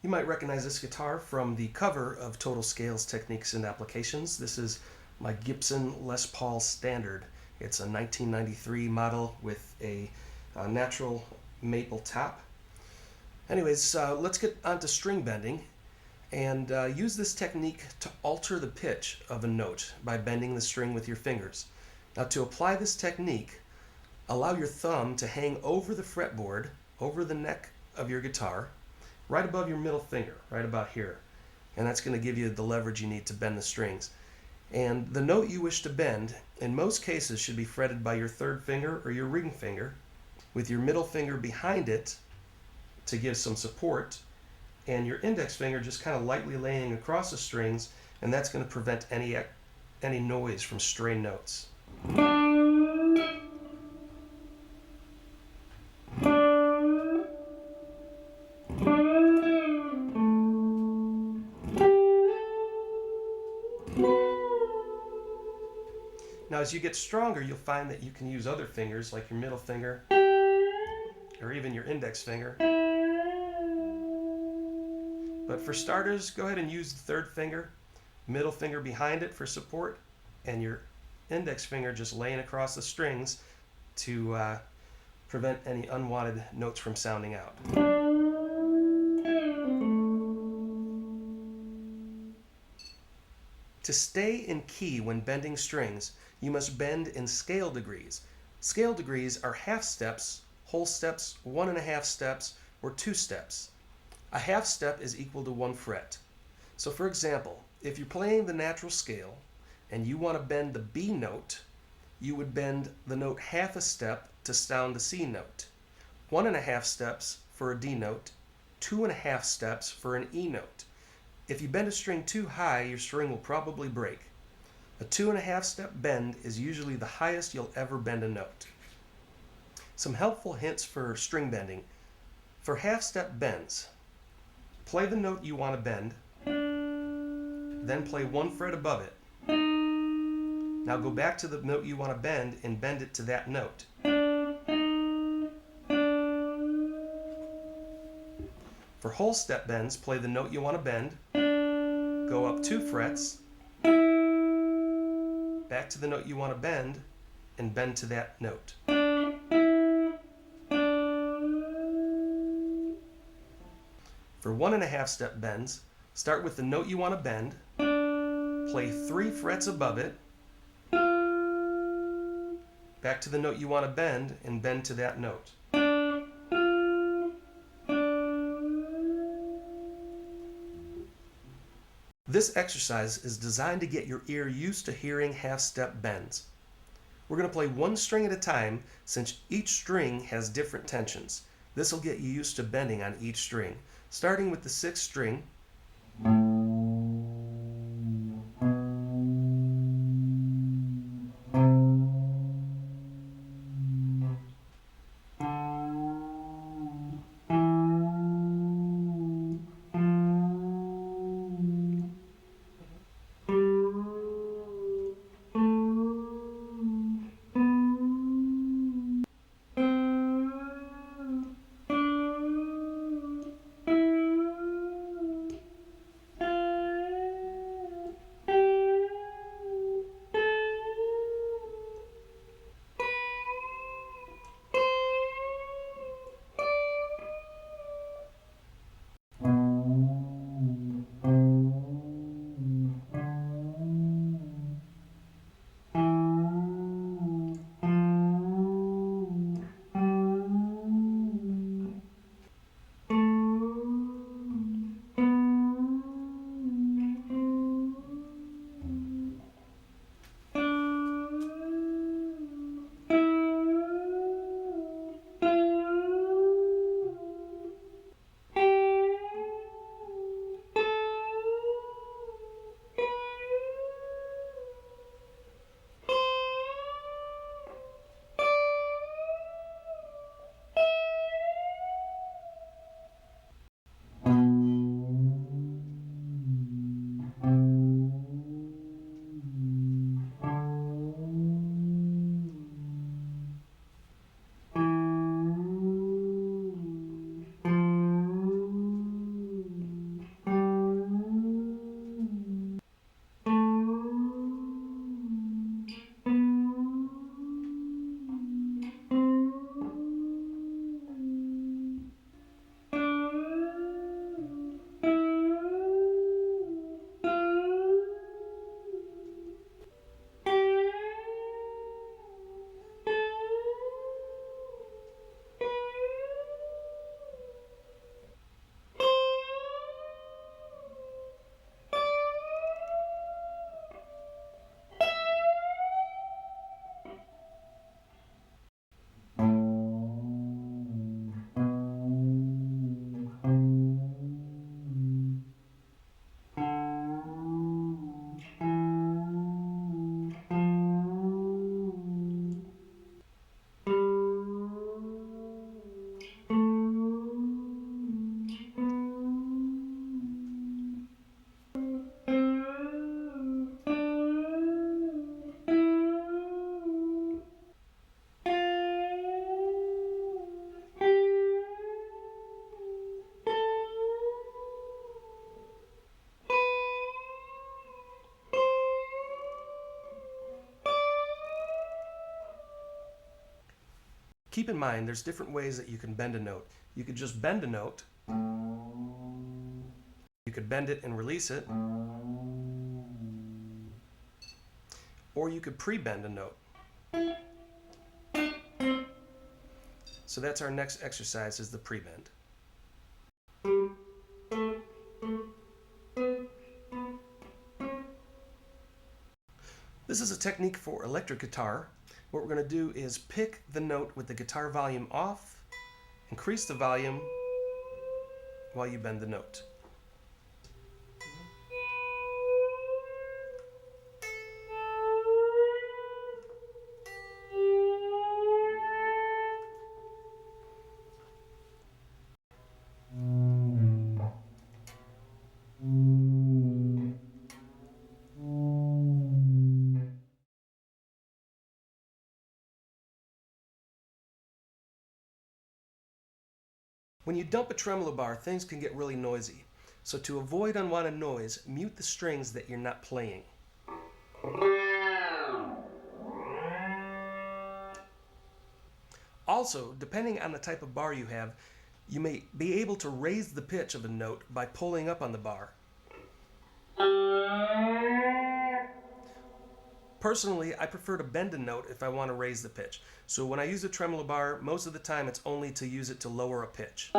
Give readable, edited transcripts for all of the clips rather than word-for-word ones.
You might recognize this guitar from the cover of Total Scales Techniques and Applications. This is my Gibson Les Paul Standard. It's a 1993 model with a natural maple top. Anyways, let's get onto string bending and use this technique to alter the pitch of a note by bending the string with your fingers. Now, to apply this technique, allow your thumb to hang over the fretboard, over the neck of your guitar, right above your middle finger, right about here. And that's going to give you the leverage you need to bend the strings. And the note you wish to bend, in most cases, should be fretted by your third finger or your ring finger, with your middle finger behind it to give some support, and your index finger just kind of lightly laying across the strings, and that's going to prevent any noise from stray notes. Now, as you get stronger, you'll find that you can use other fingers, like your middle finger, or even your index finger. But for starters, go ahead and use the third finger, middle finger behind it for support, and your index finger just laying across the strings to prevent any unwanted notes from sounding out. To stay in key when bending strings, you must bend in scale degrees. Scale degrees are half steps, whole steps, 1.5 steps, or 2 steps. A half step is equal to 1 fret. So for example, if you're playing the natural scale and you want to bend the B note, you would bend the note half a step to sound the C note, 1.5 steps for a D note, 2.5 steps for an E note. If you bend a string too high, your string will probably break. A 2.5 step bend is usually the highest you'll ever bend a note. Some helpful hints for string bending. For half step bends, play the note you want to bend, then play 1 fret above it. Now go back to the note you want to bend and bend it to that note. For whole step bends, play the note you want to bend, go up 2 frets, back to the note you want to bend, and bend to that note. For 1.5 step bends, start with the note you want to bend, play 3 frets above it, back to the note you want to bend, and bend to that note. This exercise is designed to get your ear used to hearing half-step bends. We're going to play 1 string at a time since each string has different tensions. This will get you used to bending on each string, starting with the 6th string. keep in mind there's different ways that you can bend a note. You could just bend a note. You could bend it and release it. Or you could pre-bend a note. So that's our next exercise, is the pre-bend. This is a technique for electric guitar. What we're going to do is pick the note with the guitar volume off, increase the volume while you bend the note. When you dump a tremolo bar, things can get really noisy. So to avoid unwanted noise, mute the strings that you're not playing. Also, depending on the type of bar you have, you may be able to raise the pitch of a note by pulling up on the bar. Personally, I prefer to bend a note if I want to raise the pitch. So when I use a tremolo bar, most of the time it's only to use it to lower a pitch.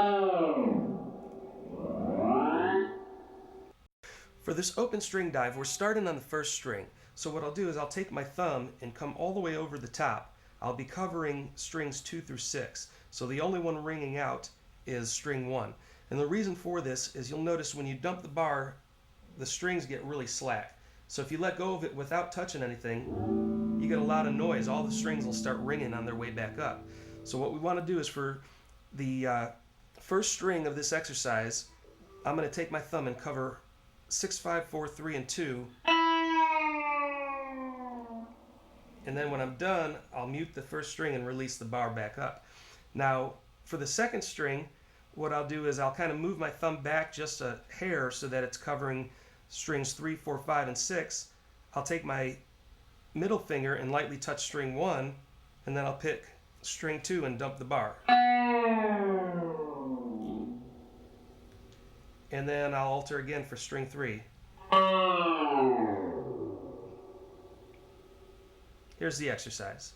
For this open string dive, we're starting on the first string. So what I'll do is I'll take my thumb and come all the way over the top. I'll be covering strings 2 through 6. So the only one ringing out is string 1. And the reason for this is you'll notice when you dump the bar, the strings get really slack. So if you let go of it without touching anything, you get a lot of noise. All the strings will start ringing on their way back up. So what we want to do is for the first string of this exercise, I'm going to take my thumb and cover 6, 5, 4, 3, and 2. And then when I'm done, I'll mute the first string and release the bar back up. Now, for the second string, what I'll do is I'll kind of move my thumb back just a hair so that it's covering strings 3, 4, 5, and 6. I'll take my middle finger and lightly touch string 1, and then I'll pick string 2 and dump the bar. And then I'll alter again for string 3. Here's the exercise.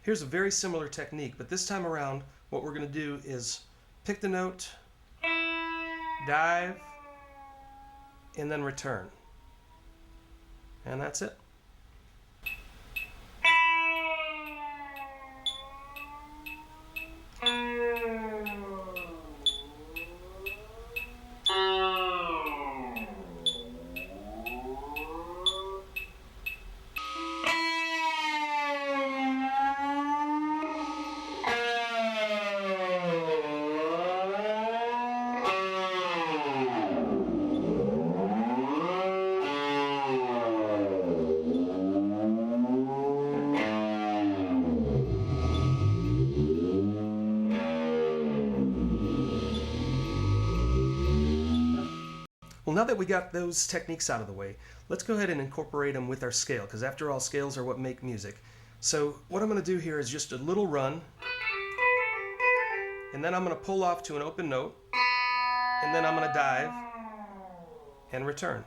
Here's a very similar technique, but this time around what we're going to do is pick the note, dive, and then return. And that's it. Well, now that we got those techniques out of the way, let's go ahead and incorporate them with our scale, because after all, scales are what make music. So what I'm going to do here is just a little run, and then I'm going to pull off to an open note, and then I'm going to dive and return.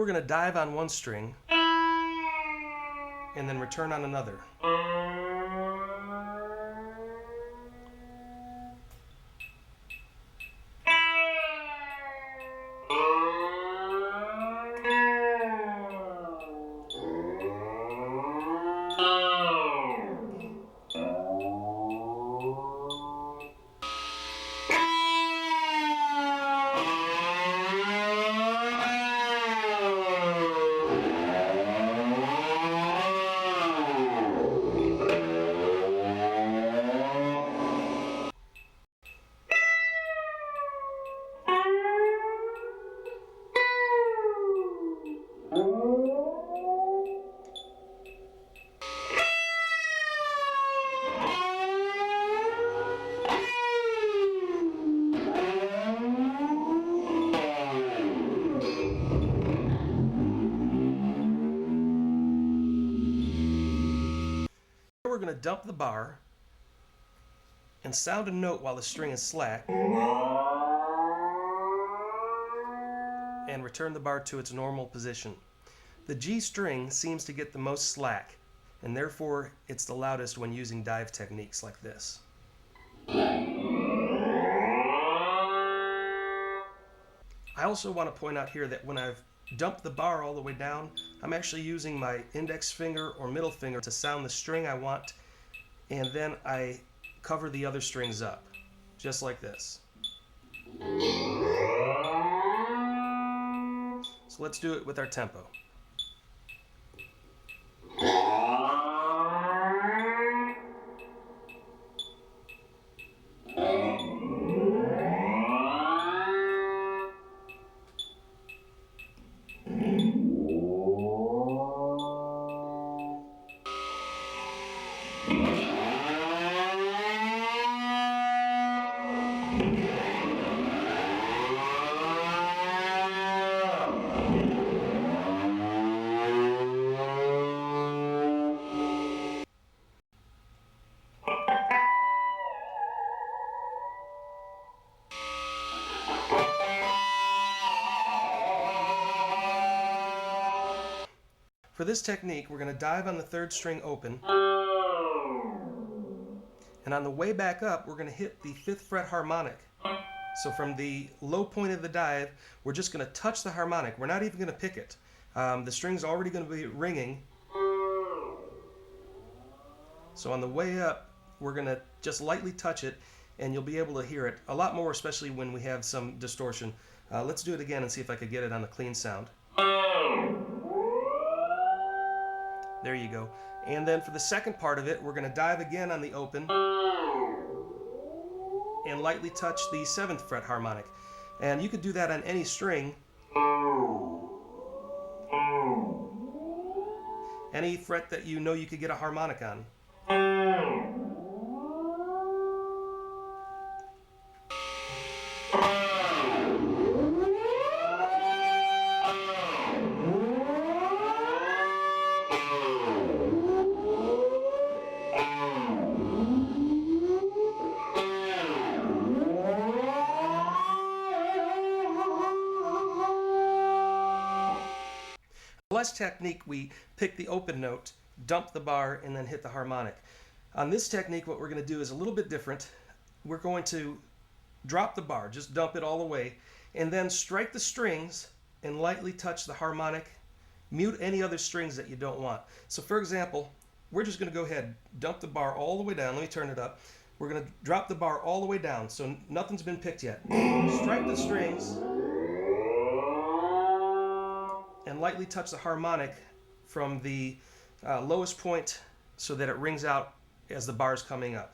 going to dive on one string and then return on another. We're going to dump the bar and sound a note while the string is slack and return the bar to its normal position. The G string seems to get the most slack, and therefore it's the loudest when using dive techniques like this. I also want to point out here that when I've dumped the bar all the way down, I'm actually using my index finger or middle finger to sound the string I want, and then I cover the other strings up, just like this. So let's do it with our tempo. For this technique, we're going to dive on the third string open, and on the way back up, we're going to hit the 5th fret harmonic. So from the low point of the dive, we're just going to touch the harmonic. We're not even going to pick it. The string's already going to be ringing. So on the way up, we're going to just lightly touch it, and you'll be able to hear it a lot more, especially when we have some distortion. Let's do it again and see if I could get it on a clean sound. There you go. And then for the second part of it, we're going to dive again on the open and lightly touch the 7th fret harmonic. And you could do that on any string, any fret that you know you could get a harmonic on. The last technique, we pick the open note, dump the bar, and then hit the harmonic. On this technique, what we're going to do is a little bit different. We're going to drop the bar, just dump it all the way, and then strike the strings and lightly touch the harmonic. Mute any other strings that you don't want. So for example, we're just going to go ahead, dump the bar all the way down. Let me turn it up. We're going to drop the bar all the way down, so nothing's been picked yet. Strike the strings and lightly touch the harmonic from the lowest point so that it rings out as the bar is coming up.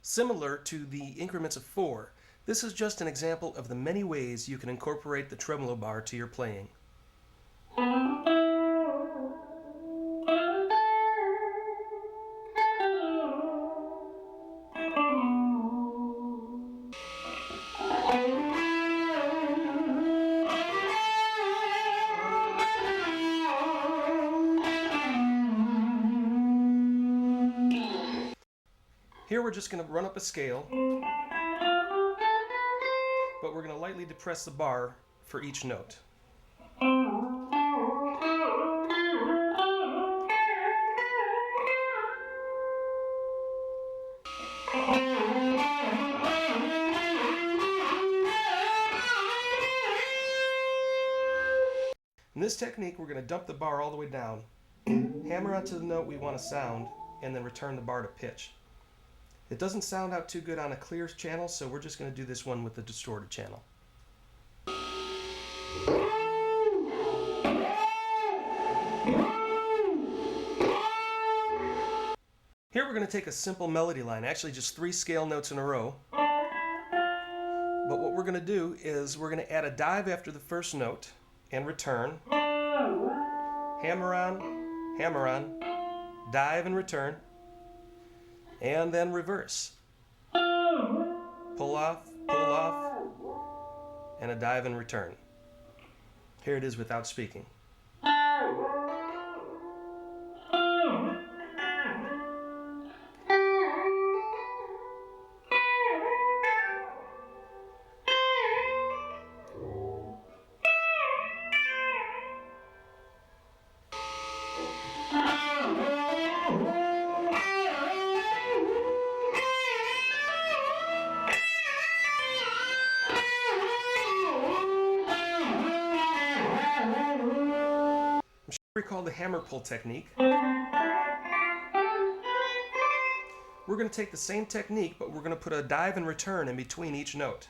Similar to the increments of 4, this is just an example of the many ways you can incorporate the tremolo bar to your playing. just going to run up a scale, but we're going to lightly depress the bar for each note. In this technique, we're going to dump the bar all the way down, hammer onto the note we want to sound, and then return the bar to pitch. It doesn't sound out too good on a clear channel, so we're just going to do this one with the distorted channel. Here we're going to take a simple melody line, actually just 3 scale notes in a row. But what we're going to do is we're going to add a dive after the first note and return. Hammer on, dive and return, and then reverse. Pull off, and a dive and return. Here it is without speaking. Recall the hammer pull technique. We're going to take the same technique, but we're going to put a dive and return in between each note.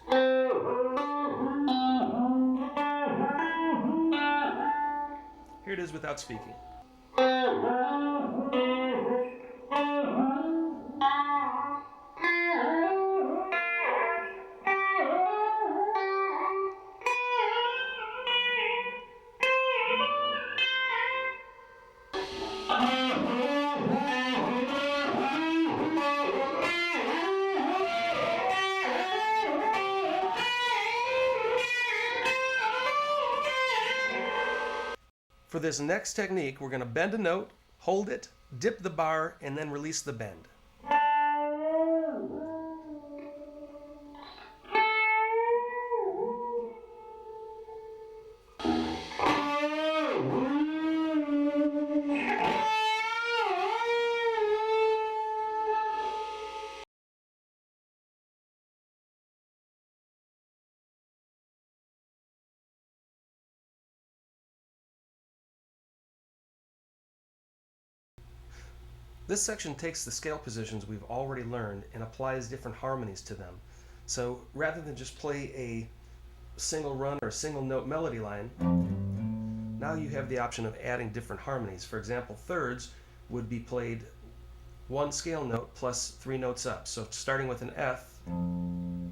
Here it is without speaking. For this next technique, we're going to bend a note, hold it, dip the bar, and then release the bend. This section takes the scale positions we've already learned and applies different harmonies to them. So rather than just play a single run or a single note melody line, now you have the option of adding different harmonies. For example, thirds would be played 1 scale note plus 3 notes up. So starting with an F,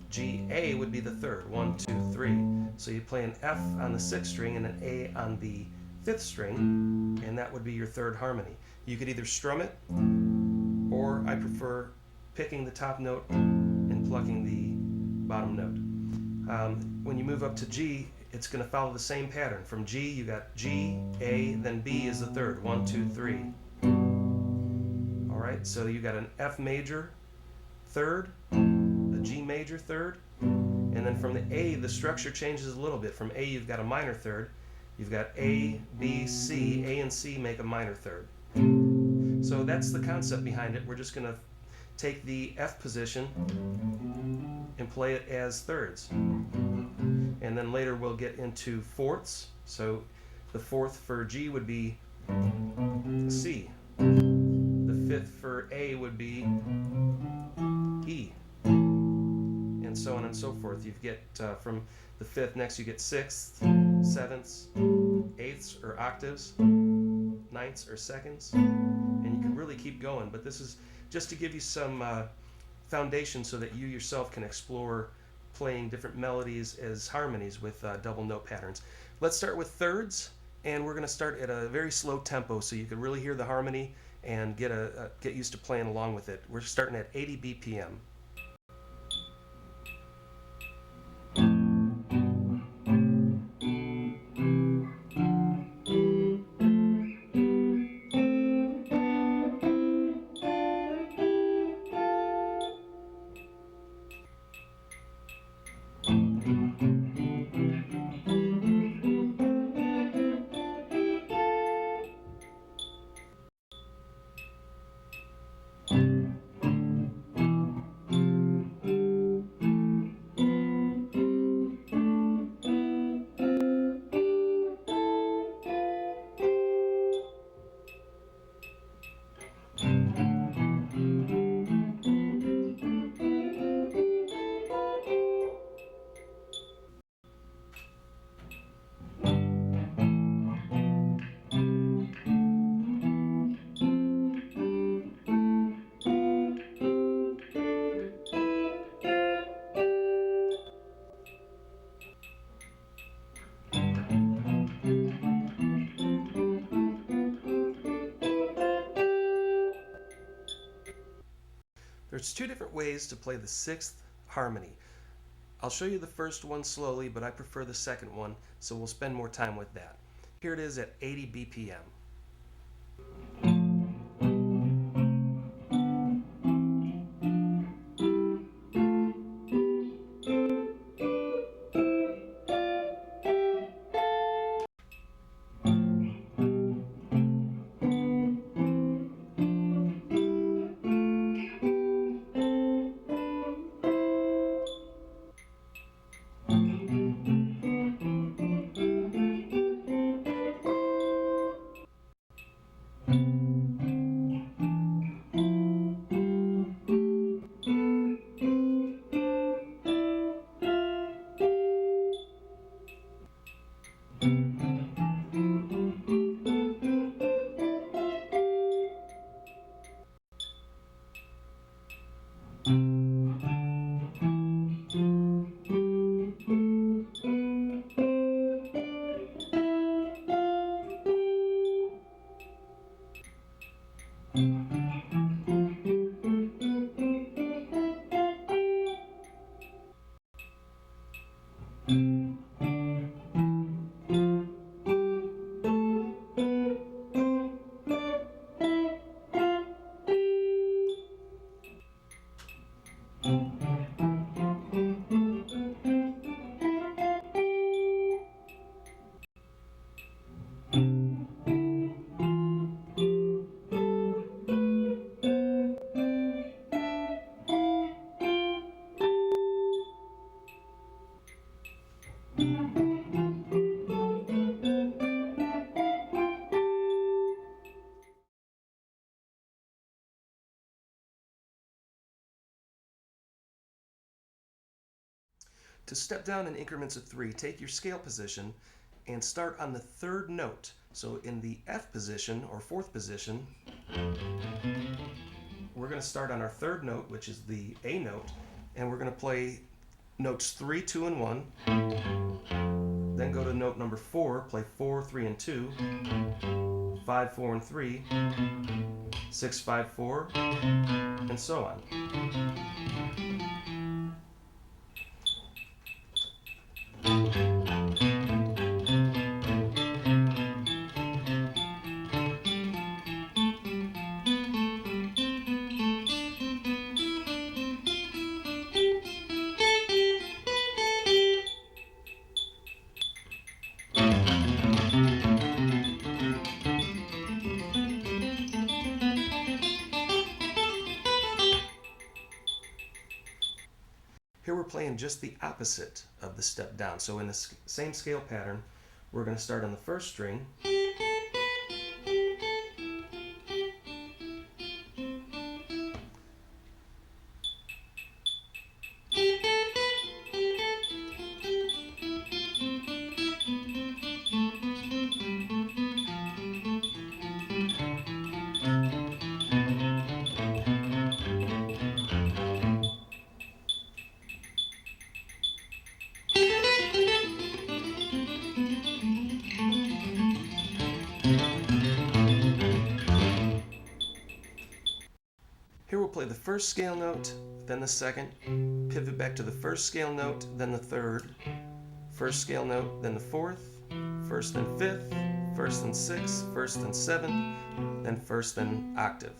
G, A would be the third, 1, 2, 3. So you play an F on the 6th string and an A on the 5th string, and that would be your third harmony. You could either strum it, or I prefer picking the top note and plucking the bottom note. When you move up to G, it's going to follow the same pattern. From G, you got G, A, then B is the third, 1, 2, 3. All right, so you got an F major third, a G major third, and then from the A, the structure changes a little bit. From A, you've got a minor third. You've got A, B, C. A and C make a minor third. So that's the concept behind it. We're just going to take the F position and play it as thirds. And then later we'll get into fourths. So the fourth for G would be C. The fifth for A would be E. And so on and so forth. You get from the fifth, next you get sixths, sevenths, eighths or octaves, ninths or seconds, and you can really keep going. But this is just to give you some foundation so that you yourself can explore playing different melodies as harmonies with double note patterns. Let's start with thirds, and we're going to start at a very slow tempo so you can really hear the harmony and get used to playing along with it. We're starting at 80 BPM. There's two different ways to play the sixth harmony. I'll show you the first one slowly, but I prefer the second one, so we'll spend more time with that. Here it is at 80 BPM. To step down in increments of 3, take your scale position and start on the third note. So in the F position or fourth position, we're going to start on our third note, which is the A note, and we're going to play notes 3, 2, and 1. Then go to note number 4, play 4, 3, and 2, 5, 4, and 3, 6, 5, 4, and so on. Here we're playing just the opposite of the step down. So in the same scale pattern, we're going to start on the first string, Here we'll play the first scale note, then the second, pivot back to the first scale note, then the third, first scale note, then the fourth, first and fifth, first and sixth, first and seventh, then first and octave.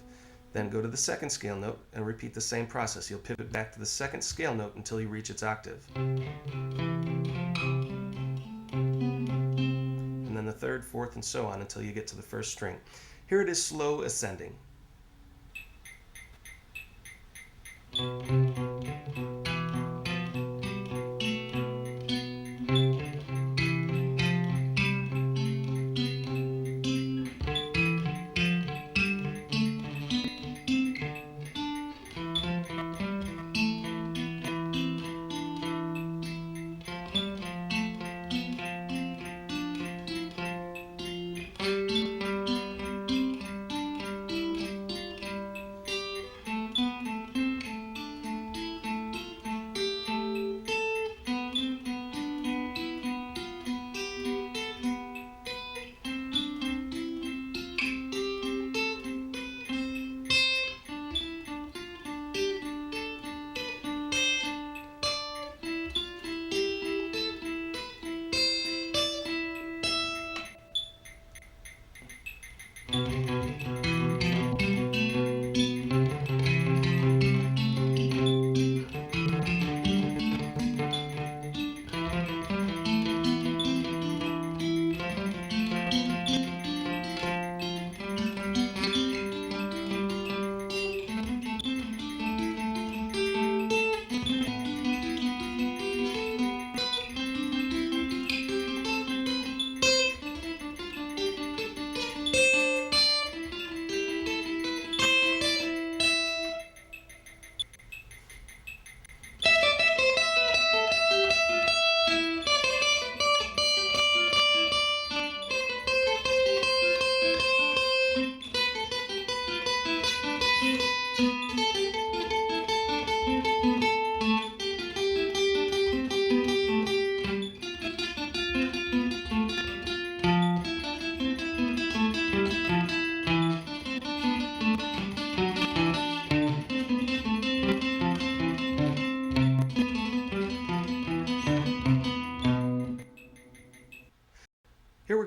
Then go to the second scale note and repeat the same process. You'll pivot back to the second scale note until you reach its octave. And then the third, fourth, and so on until you get to the first string. Here it is slow ascending.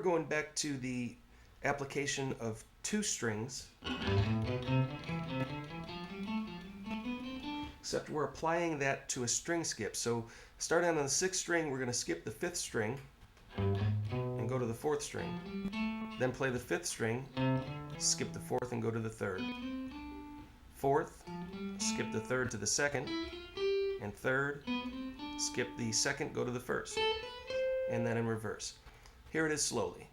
going back to the application of 2 strings, except we're applying that to a string skip. So starting on the 6th string, we're going to skip the 5th string and go to the 4th string. Then play the 5th string, skip the 4th and go to the 3rd. 4th, skip the 3rd to the 2nd, and 3rd, skip the 2nd, go to the 1st, and then in reverse. Here it is slowly.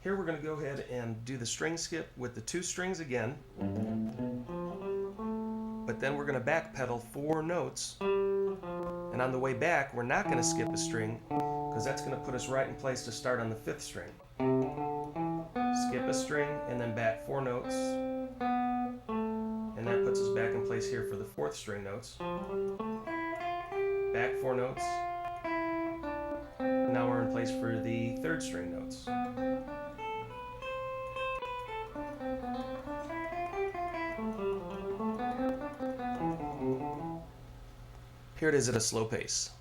Here we're going to go ahead and do the string skip with the 2 strings again, but then we're going to backpedal 4 notes, and on the way back we're not going to skip a string because that's going to put us right in place to start on the 5th string. Skip a string and then back 4 notes, and that puts us back in place here for the 4th string notes. Back 4 notes, and now we're in place for the 3rd string notes. Here it is at a slow pace.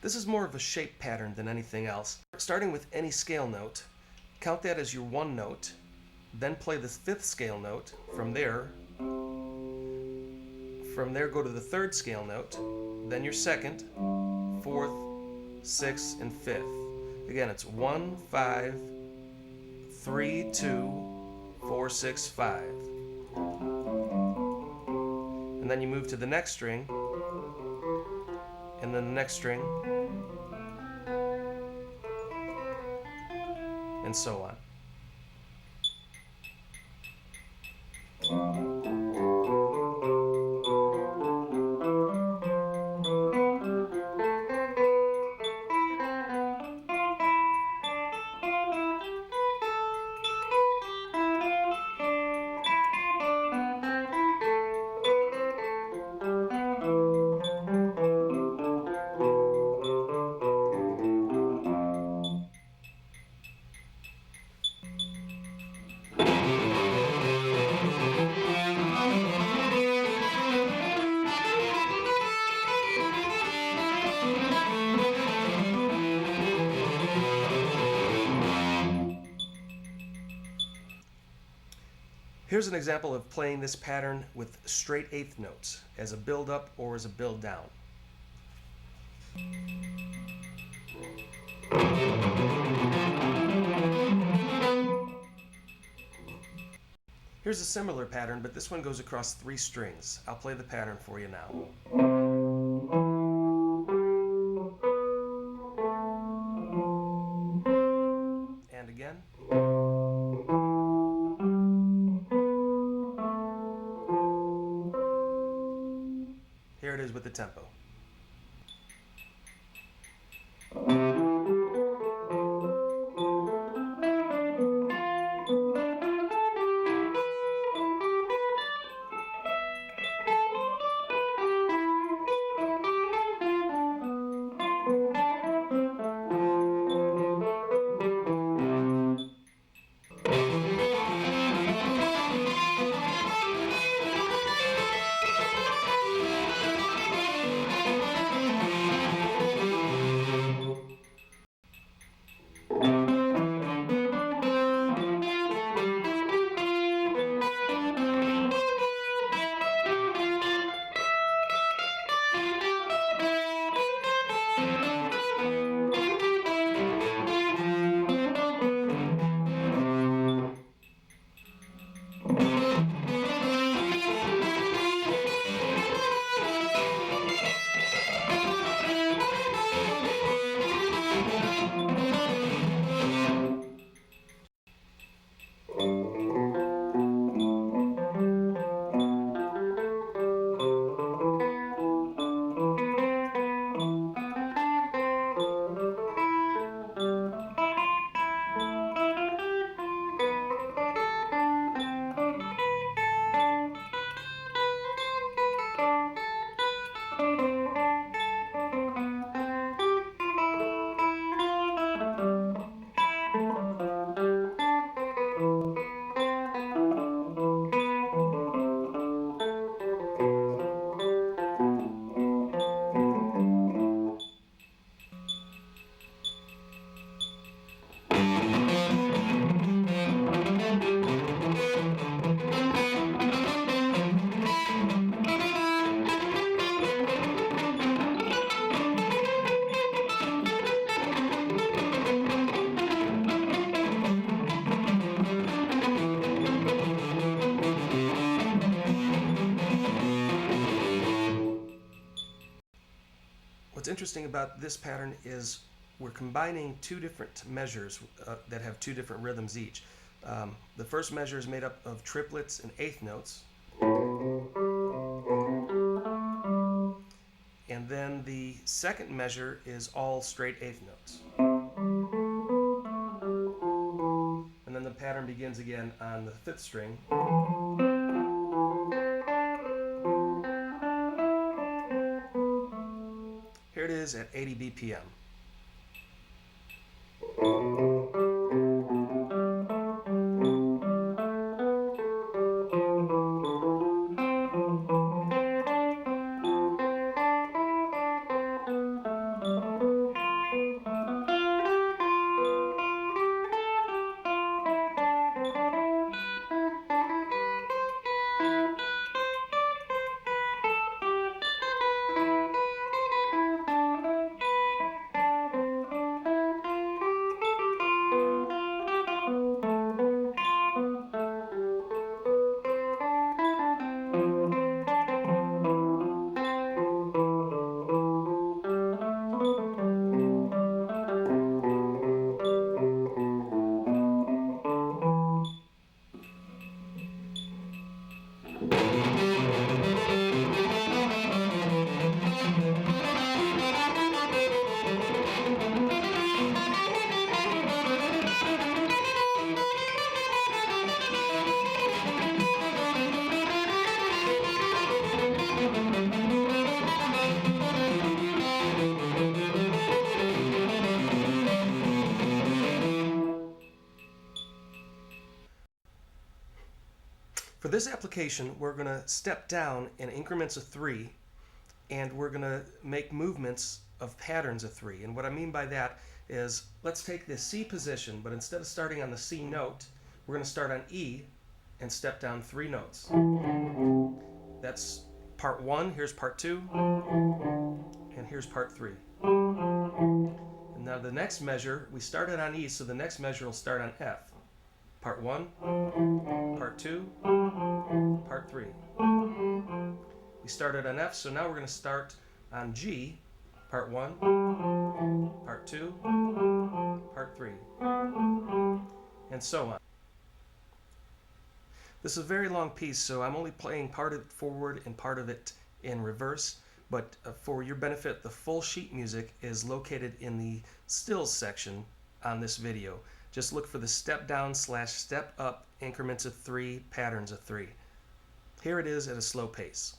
This is more of a shape pattern than anything else. Starting with any scale note, count that as your 1 note, then play the 5th scale note. From there, From there, go to the third scale note, then your second, fourth, sixth, and fifth. Again, it's 1, 5, 3, 2, 4, 6, 5. And then you move to the next string, and then the next string, and so on. Here's an example of playing this pattern with straight eighth notes as a build up or as a build down. Here's a similar pattern, but this one goes across 3 strings. I'll play the pattern for you now. And again. Here it is with the tempo. What's interesting about this pattern is we're combining 2 different measures that have 2 different rhythms each. The first measure is made up of triplets and eighth notes. And then the second measure is all straight eighth notes. And then the pattern begins again on the 5th string. Here it is at 80 BPM. For this application, we're going to step down in increments of 3, and we're going to make movements of patterns of 3. And what I mean by that is, let's take the C position, but instead of starting on the C note, we're going to start on E and step down 3 notes. That's part 1, here's part 2, and here's part 3. And now the next measure, we started on E, so the next measure will start on F. Part 1, part 2, part 3. We started on F, so now we're going to start on G, part 1, part 2, part 3, and so on. This is a very long piece, so I'm only playing part of it forward and part of it in reverse, but for your benefit, the full sheet music is located in the stills section on this video. Just look for the step down / step up increments of 3, patterns of 3. Here it is at a slow pace.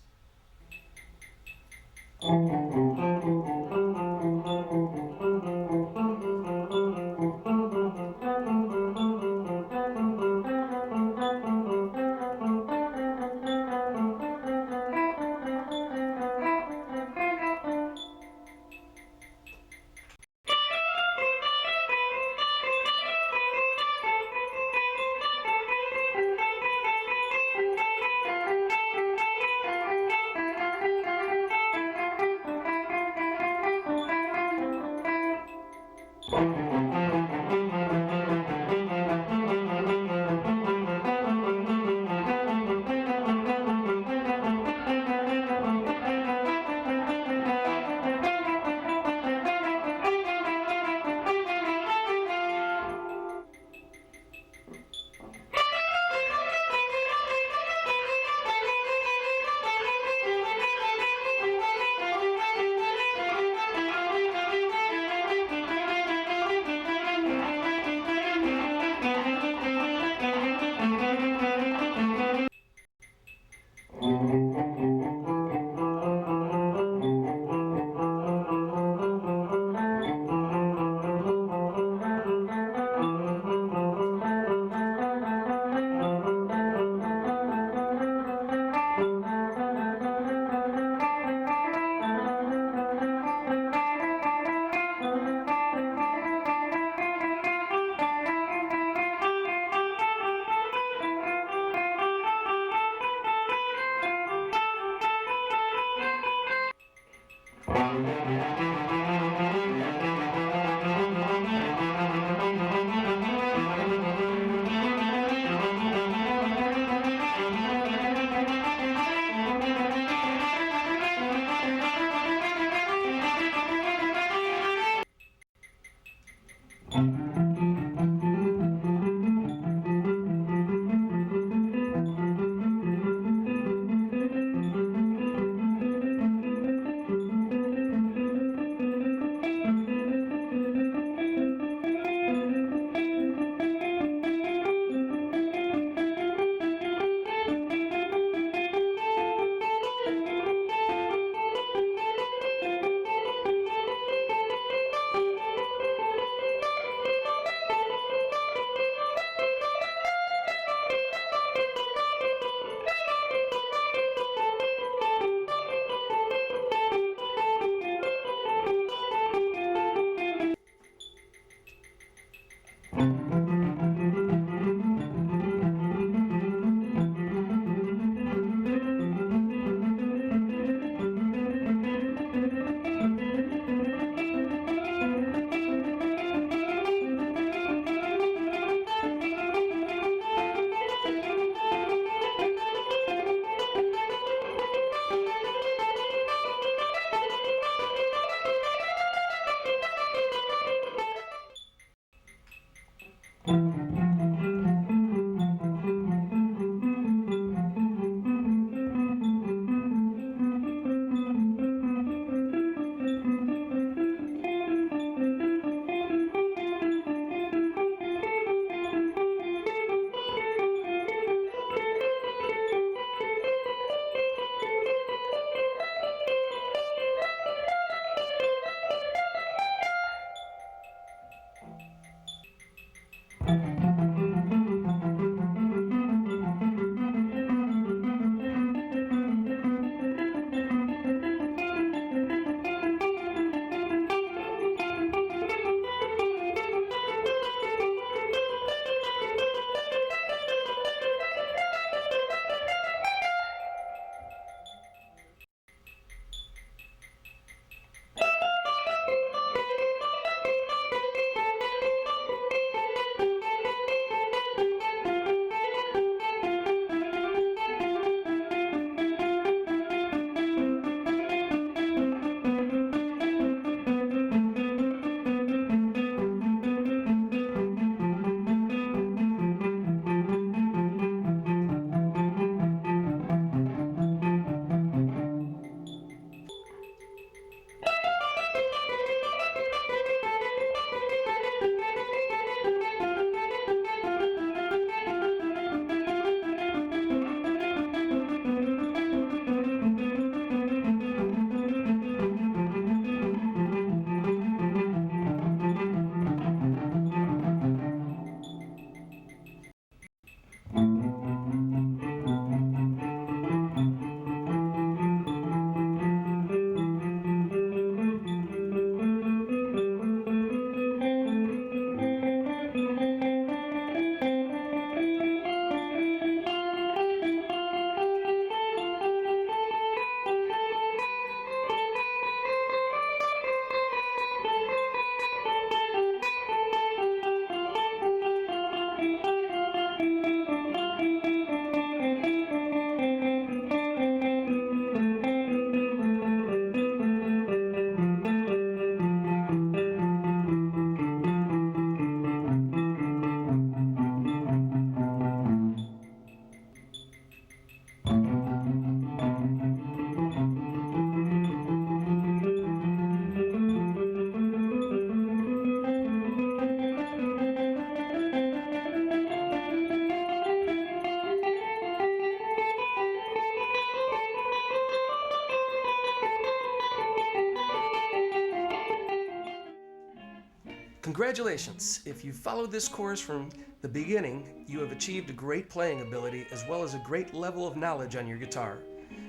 Congratulations! If you followed this course from the beginning, you have achieved a great playing ability as well as a great level of knowledge on your guitar.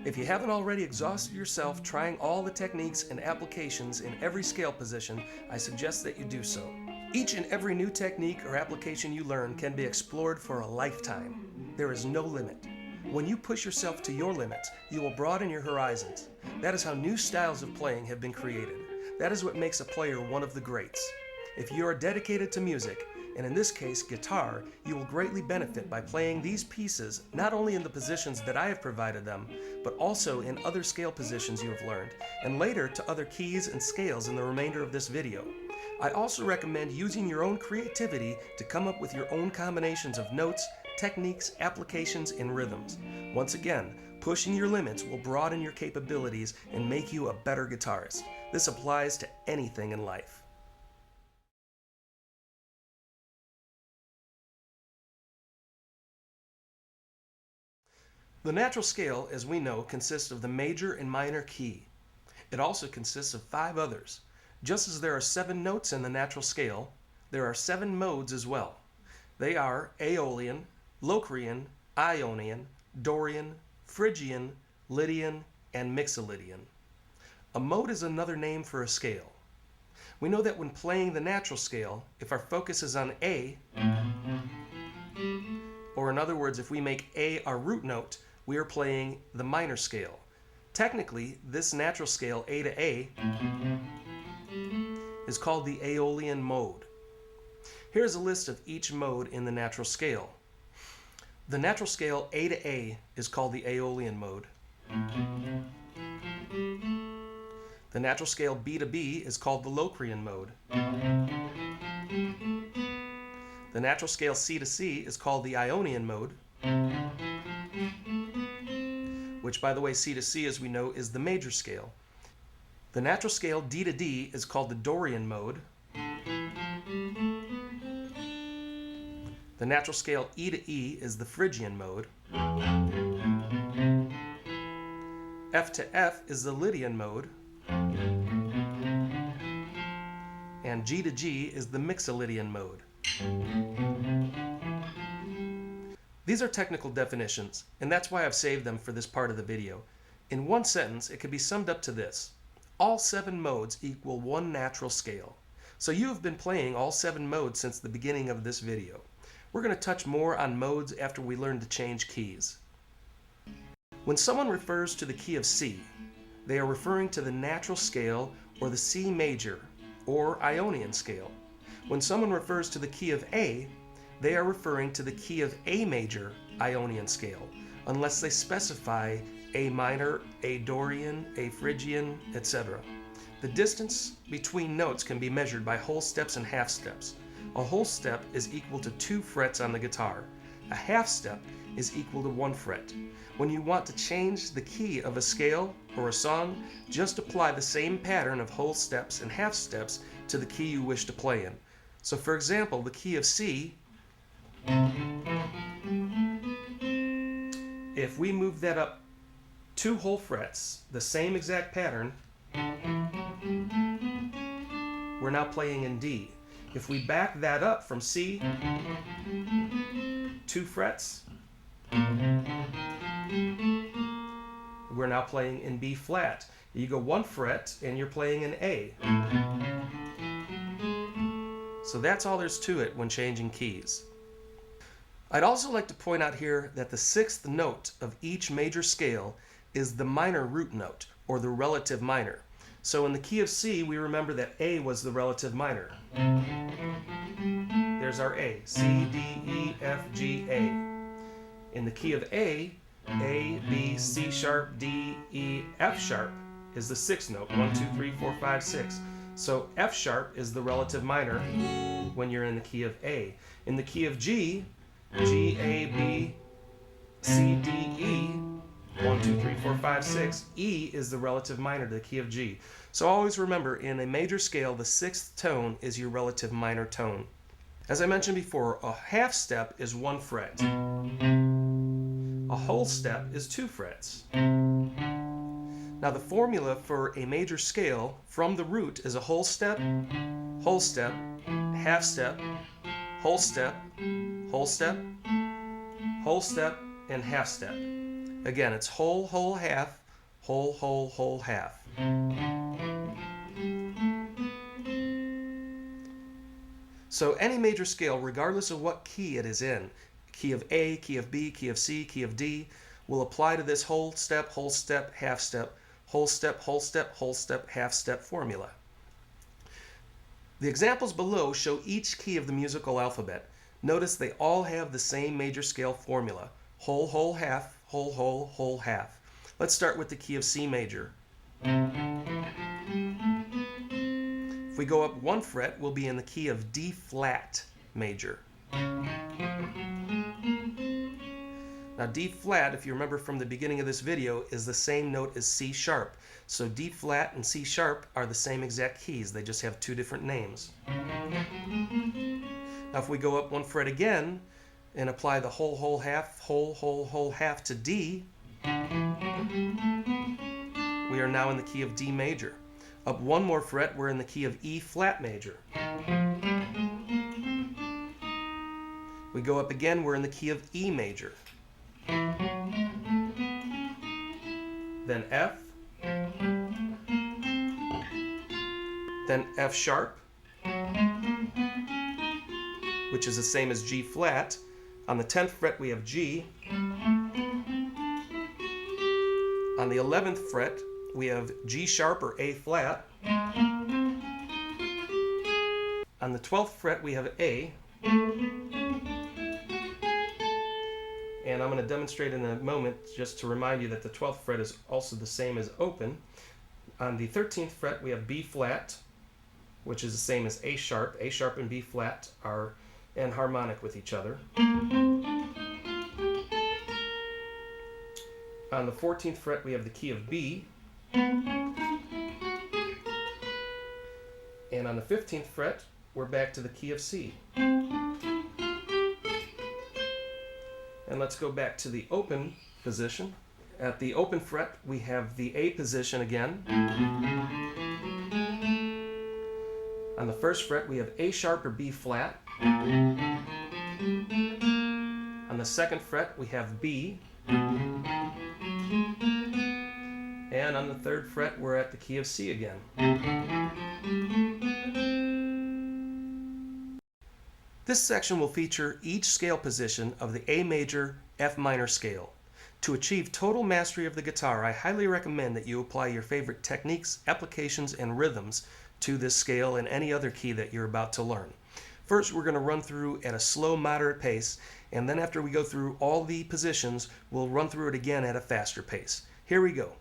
If you haven't already exhausted yourself trying all the techniques and applications in every scale position, I suggest that you do so. Each and every new technique or application you learn can be explored for a lifetime. There is no limit. When you push yourself to your limits, you will broaden your horizons. That is how new styles of playing have been created. That is what makes a player one of the greats. If you are dedicated to music, and in this case guitar, you will greatly benefit by playing these pieces not only in the positions that I have provided them, but also in other scale positions you have learned, and later to other keys and scales in the remainder of this video. I also recommend using your own creativity to come up with your own combinations of notes, techniques, applications, and rhythms. Once again, pushing your limits will broaden your capabilities and make you a better guitarist. This applies to anything in life. The natural scale, as we know, consists of the major and minor key. It also consists of 5 others. Just as there are 7 notes in the natural scale, there are 7 modes as well. They are Aeolian, Locrian, Ionian, Dorian, Phrygian, Lydian, and Mixolydian. A mode is another name for a scale. We know that when playing the natural scale, if our focus is on A, or in other words, if we make A our root note, we are playing the minor scale. Technically, this natural scale, A to A, is called the Aeolian mode. Here's a list of each mode in the natural scale. The natural scale A to A is called the Aeolian mode. The natural scale B to B is called the Locrian mode. The natural scale C to C is called the Ionian mode, which, by the way, C to C, as we know, is the major scale. The natural scale D to D is called the Dorian mode. The natural scale E to E is the Phrygian mode. F to F is the Lydian mode. And G to G is the Mixolydian mode. These are technical definitions, and that's why I've saved them for this part of the video. In one sentence, it can be summed up to this: all 7 modes equal one natural scale. So you have been playing all 7 modes since the beginning of this video. We're going to touch more on modes after we learn to change keys. When someone refers to the key of C, they are referring to the natural scale or the C major or Ionian scale. When someone refers to the key of A, they are referring to the key of A major Ionian scale, unless they specify A minor, A Dorian, A Phrygian, etc. The distance between notes can be measured by whole steps and half steps. A whole step is equal to 2 frets on the guitar. A half step is equal to 1 fret. When you want to change the key of a scale or a song, just apply the same pattern of whole steps and half steps to the key you wish to play in. So for example, the key of C, if we move that up 2 whole frets, the same exact pattern, we're now playing in D. If we back that up from C 2 frets, we're now playing in B flat. You go 1 fret and you're playing in A. So that's all there's to it when changing keys. I'd also like to point out here that the 6th note of each major scale is the minor root note, or the relative minor. So in the key of C, we remember that A was the relative minor. There's our A, C, D, E, F, G, A. In the key of A, B, C sharp, D, E, F sharp is the 6th note, 1, 2, 3, 4, 5, 6. So F sharp is the relative minor when you're in the key of A. In the key of G, G, A, B, C, D, E, 1, 2, 3, 4, 5, 6. E is the relative minor to the key of G. So always remember, in a major scale, the 6th tone is your relative minor tone. As I mentioned before, a half step is 1 fret. A whole step is 2 frets. Now the formula for a major scale from the root is a whole step, half step, whole step, whole step, whole step, and half step. Again, it's whole, whole, half, whole, whole, whole, half. So any major scale, regardless of what key it is in, key of A, key of B, key of C, key of D, will apply to this whole step, half step, whole step, whole step, whole step, half step formula. The examples below show each key of the musical alphabet. Notice they all have the same major scale formula: whole, whole, half, whole, whole, whole, half. Let's start with the key of C major. If we go up one fret, we'll be in the key of D flat major. Now D flat, if you remember from the beginning of this video, is the same note as C sharp. So D flat and C sharp are the same exact keys, they just have two different names. Now if we go up one fret again and apply the whole, whole, half, whole, whole, whole, half to D, we are now in the key of D major. Up one more fret, we're in the key of E flat major. We go up again, we're in the key of E major. Then F, then F sharp, which is the same as G flat. On the 10th fret we have G. On the 11th fret we have G sharp or A flat. On the 12th fret we have A. And I'm going to demonstrate in a moment just to remind you that the 12th fret is also the same as open. On the 13th fret we have B flat, which is the same as A sharp. A sharp and B flat are enharmonic with each other. On the 14th fret we have the key of B. And on the 15th fret we're back to the key of C. And let's go back to the open position. At the open fret, we have the A position again. On the first fret, we have A sharp or B flat. On the second fret, we have B. And on the third fret, we're at the key of C again. This section will feature each scale position of the A major, F minor scale. To achieve total mastery of the guitar, I highly recommend that you apply your favorite techniques, applications, and rhythms to this scale and any other key that you're about to learn. First, we're going to run through at a slow, moderate pace, and then after we go through all the positions, we'll run through it again at a faster pace. Here we go.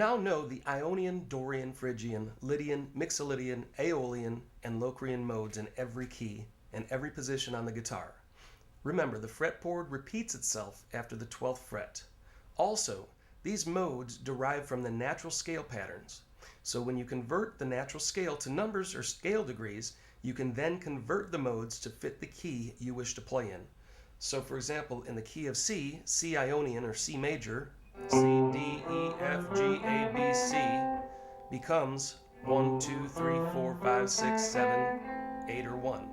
now know the Ionian, Dorian, Phrygian, Lydian, Mixolydian, Aeolian, and Locrian modes in every key and every position on the guitar. Remember, the fretboard repeats itself after the 12th fret. Also, these modes derive from the natural scale patterns. So when you convert the natural scale to numbers or scale degrees, you can then convert the modes to fit the key you wish to play in. So for example, in the key of C, C Ionian or C major, C, D, E, F, G, A, B, C becomes 1, 2, 3, 4, 5, 6, 7, 8, or 1.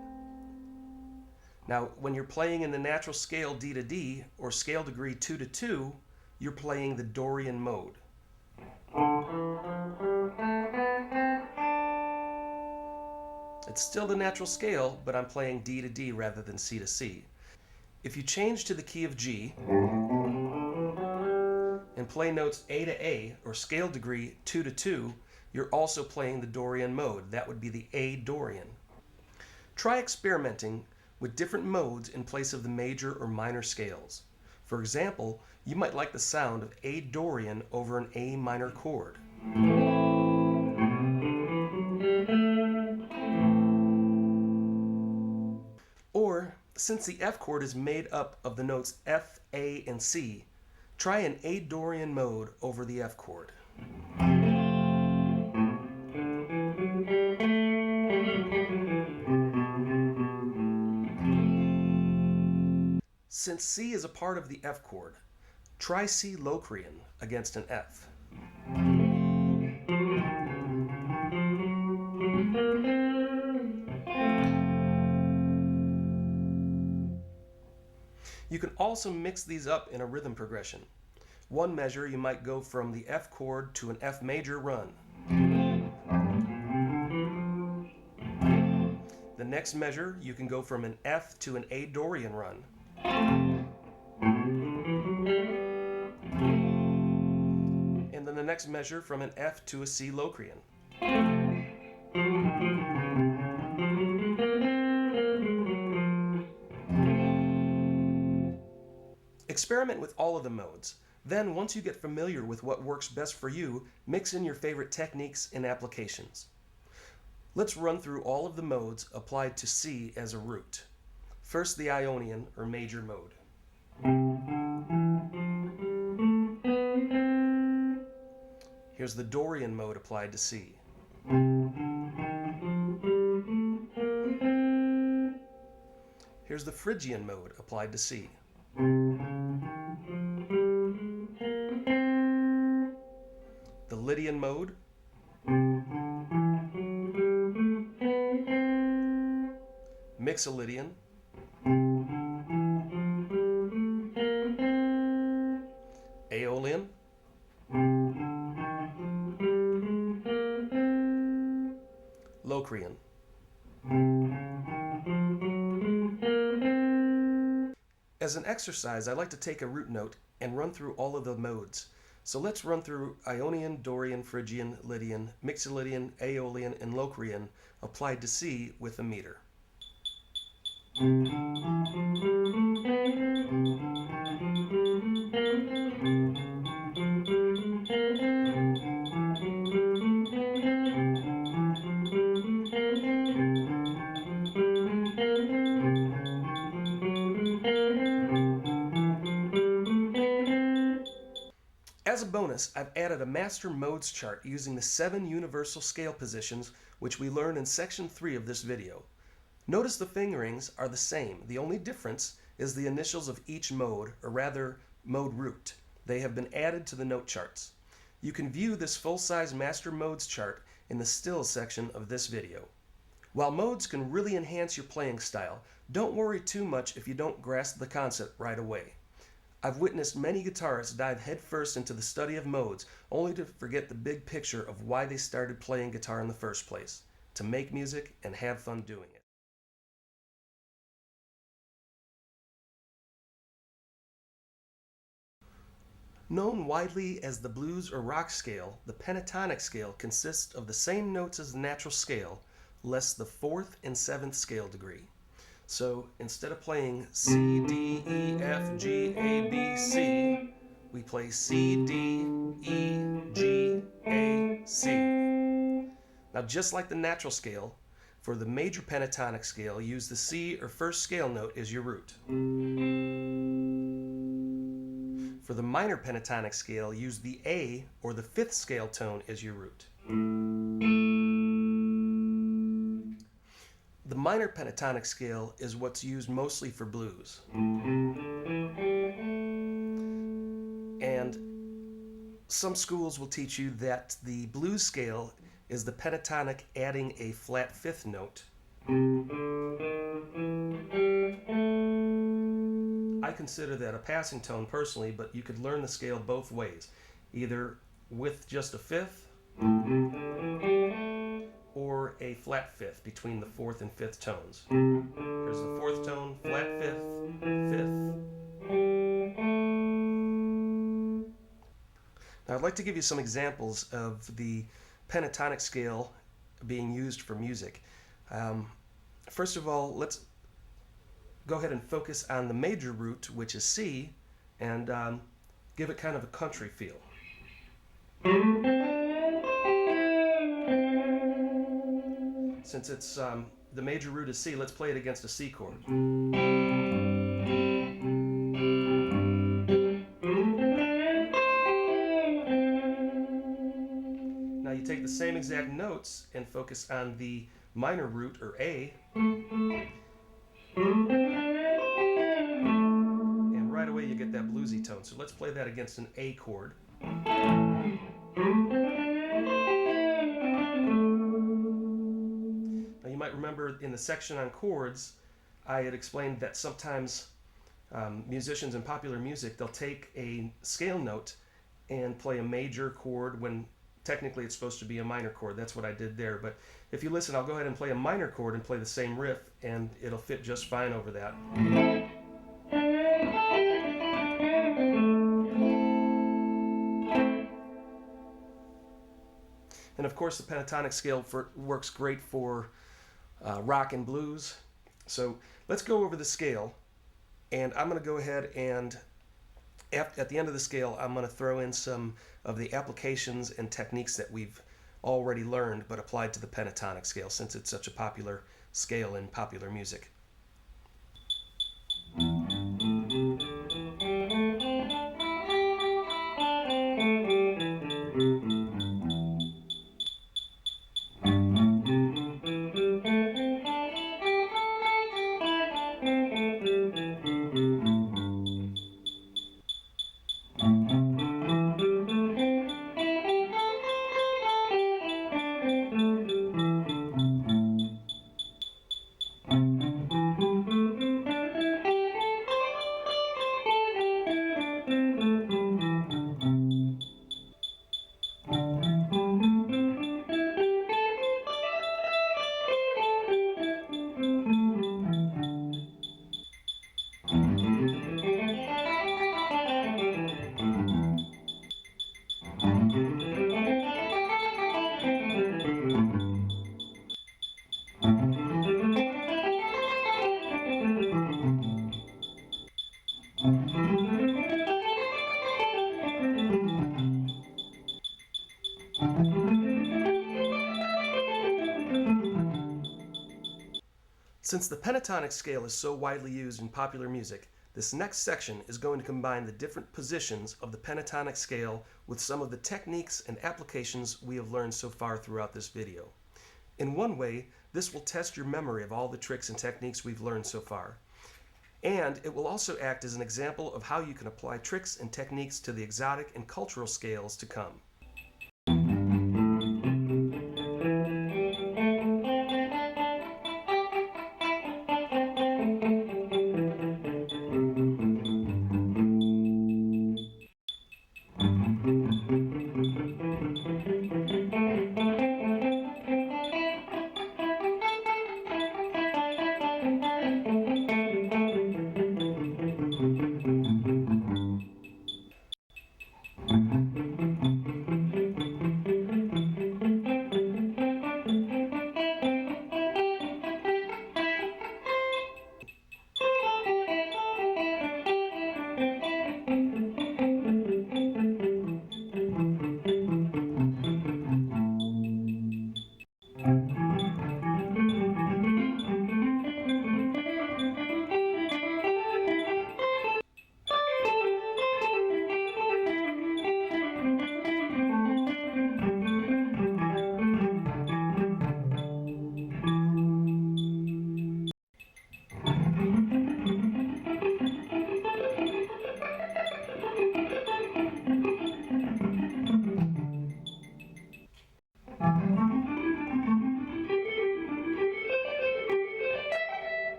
Now, when you're playing in the natural scale D to D or scale degree 2 to 2, you're playing the Dorian mode. It's still the natural scale, but I'm playing D to D rather than C to C. If you change to the key of G and play notes A to A or scale degree 2 to 2, you're also playing the Dorian mode. That would be the A Dorian. Try experimenting with different modes in place of the major or minor scales. For example, you might like the sound of A Dorian over an A minor chord. Or, since the F chord is made up of the notes F, A, and C, try an A Dorian mode over the F chord. Since C is a part of the F chord, try C Locrian against an F. You can also mix these up in a rhythm progression. One measure, you might go from the F chord to an F major run. The next measure, you can go from an F to an A Dorian run. And then the next measure from an F to a C Locrian. Experiment with all of the modes. Then, once you get familiar with what works best for you, mix in your favorite techniques and applications. Let's run through all of the modes applied to C as a root. First, the Ionian or major mode. Here's the Dorian mode applied to C. Here's the Phrygian mode applied to C. The Lydian mode. Mixolydian. Aeolian. Locrian. As an exercise, I like to take a root note and run through all of the modes. So let's run through Ionian, Dorian, Phrygian, Lydian, Mixolydian, Aeolian, and Locrian applied to C with a meter. As a bonus, I've added a master modes chart using the 7 universal scale positions which we learned in section 3 of this video. Notice the fingerings are the same. The only difference is the initials of each mode, or rather, mode root. They have been added to the note charts. You can view this full-size master modes chart in the stills section of this video. While modes can really enhance your playing style, don't worry too much if you don't grasp the concept right away. I've witnessed many guitarists dive headfirst into the study of modes only to forget the big picture of why they started playing guitar in the first place, to make music and have fun doing it. Known widely as the blues or rock scale, the pentatonic scale consists of the same notes as the natural scale, less the 4th and 7th scale degree. So instead of playing C, D, E, F, G, A, B, C, we play C, D, E, G, A, C. Now, just like the natural scale, for the major pentatonic scale, use the C or first scale note as your root. For the minor pentatonic scale, use the A or the fifth scale tone as your root. The minor pentatonic scale is what's used mostly for blues. And some schools will teach you that the blues scale is the pentatonic adding a flat fifth note. I consider that a passing tone personally, but you could learn the scale both ways, either with just a fifth or a flat fifth between the fourth and fifth tones. Here's the fourth tone, flat fifth, fifth. Now I'd like to give you some examples of the pentatonic scale being used for music. First of all, let's go ahead and focus on the major root, which is C, and give it kind of a country feel. Since it's the major root is C, let's play it against a C chord. Now you take the same exact notes and focus on the minor root, or A, and right away you get that bluesy tone. So let's play that against an A chord. Now you might remember in the section on chords, I had explained that sometimes musicians in popular music, they'll take a scale note and play a major chord when technically it's supposed to be a minor chord. That's what I did there. But if you listen, I'll go ahead and play a minor chord and play the same riff, and it'll fit just fine over that. And of course, the pentatonic scale works great for rock and blues. So let's go over the scale, and I'm going to go ahead and at the end of the scale, I'm going to throw in some of the applications and techniques that we've already learned but applied to the pentatonic scale, since it's such a popular scale in popular music. Since the pentatonic scale is so widely used in popular music, this next section is going to combine the different positions of the pentatonic scale with some of the techniques and applications we have learned so far throughout this video. In one way, this will test your memory of all the tricks and techniques we've learned so far. And it will also act as an example of how you can apply tricks and techniques to the exotic and cultural scales to come.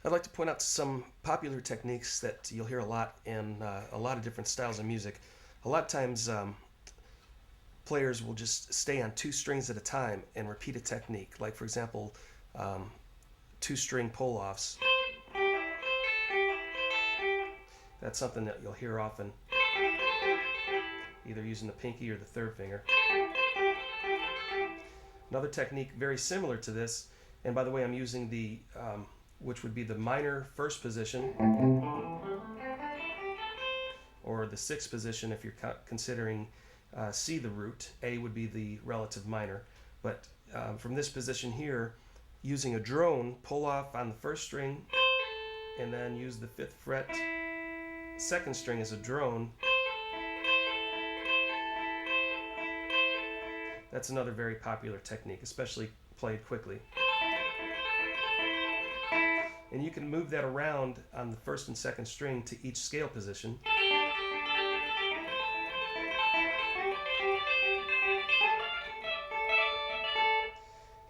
I'd like to point out some popular techniques that you'll hear a lot in a lot of different styles of music. A lot of times players will just stay on two strings at a time and repeat a technique. Like, for example, two-string pull-offs. That's something that you'll hear often, either using the pinky or the third finger. Another technique very similar to this, and by the way, I'm using the which would be the minor first position, or the sixth position if you're considering C the root. A would be the relative minor. But from this position here, using a drone, pull off on the first string, and then use the 5th fret second string as a drone. That's another very popular technique, especially played quickly. And you can move that around on the first and second string to each scale position.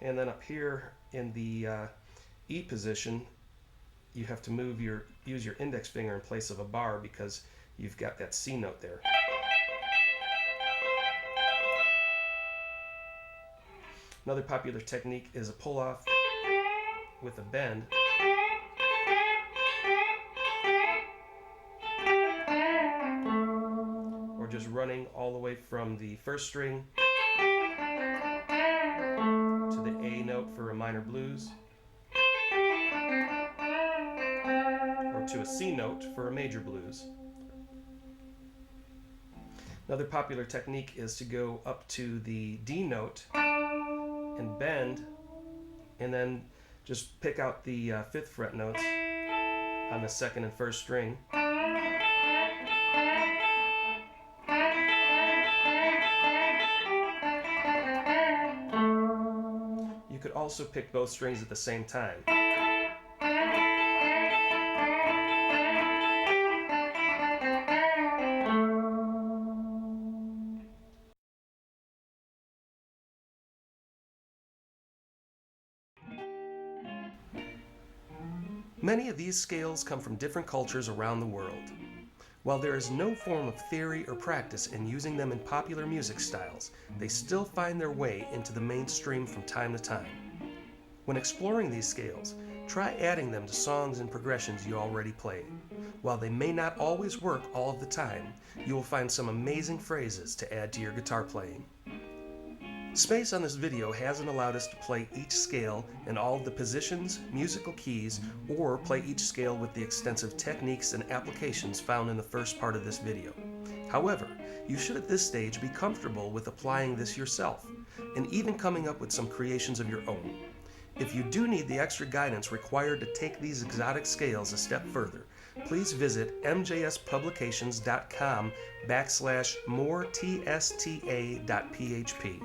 And then up here in the E position, you have to use your index finger in place of a bar because you've got that C note there. Another popular technique is a pull-off with a bend. Or just running all the way from the first string to the A note for a minor blues, or to a C note for a major blues. Another popular technique is to go up to the D note and bend, and then just pick out the 5th fret notes on the second and first string. You could also pick both strings at the same time. Many of these scales come from different cultures around the world. While there is no form of theory or practice in using them in popular music styles, they still find their way into the mainstream from time to time. When exploring these scales, try adding them to songs and progressions you already play. While they may not always work all of the time, you will find some amazing phrases to add to your guitar playing. Space on this video hasn't allowed us to play each scale in all of the positions, musical keys, or play each scale with the extensive techniques and applications found in the first part of this video. However, you should at this stage be comfortable with applying this yourself, and even coming up with some creations of your own. If you do need the extra guidance required to take these exotic scales a step further, please visit mjspublications.com/moretsta.php.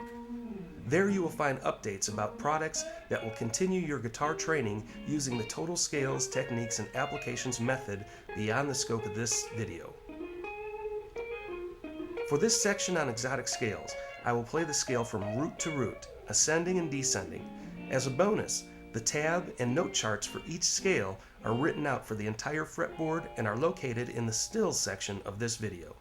There you will find updates about products that will continue your guitar training using the total scales, techniques, and applications method beyond the scope of this video. For this section on exotic scales, I will play the scale from root to root, ascending and descending. As a bonus, the tab and note charts for each scale are written out for the entire fretboard and are located in the stills section of this video.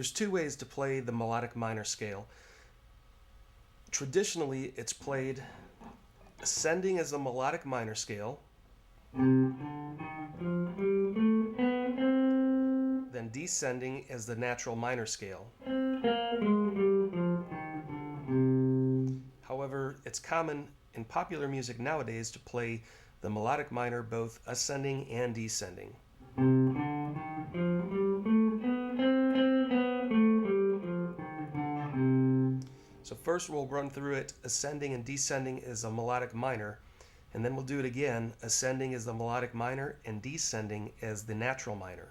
There's two ways to play the melodic minor scale. Traditionally, it's played ascending as the melodic minor scale, then descending as the natural minor scale. However, it's common in popular music nowadays to play the melodic minor both ascending and descending. So first we'll run through it ascending and descending as a melodic minor, and then we'll do it again, ascending as the melodic minor and descending as the natural minor.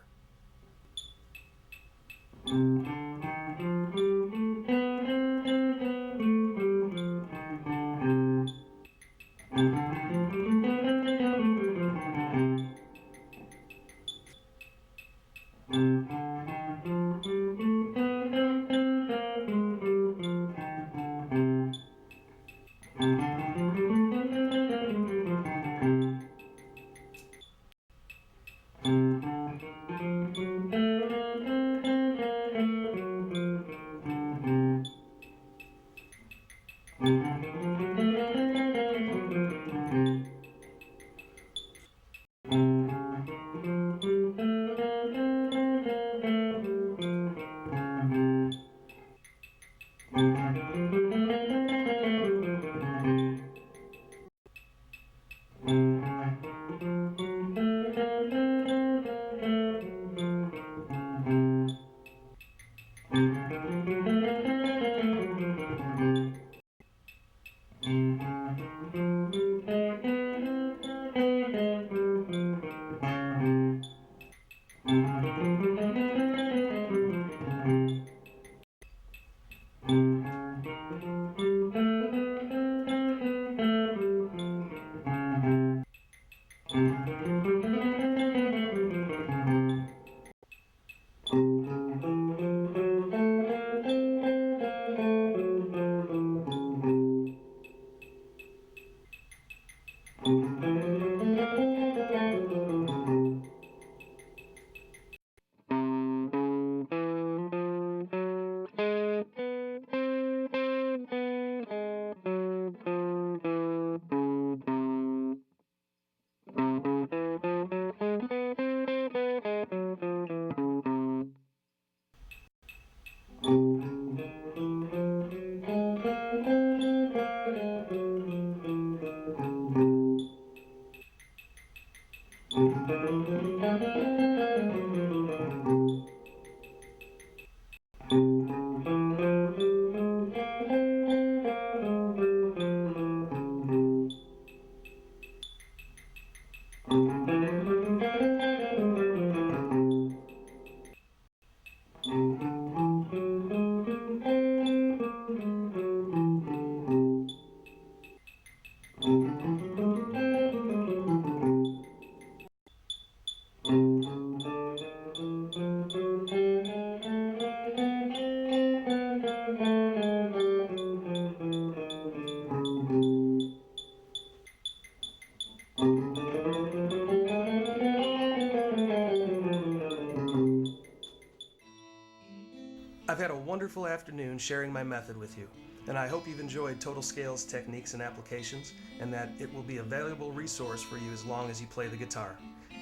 I've had a wonderful afternoon sharing my method with you, and I hope you've enjoyed Total Scales techniques and applications, and that it will be a valuable resource for you as long as you play the guitar.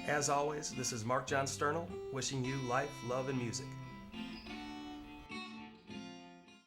As always, this is Mark John Sternal, wishing you life, love, and music.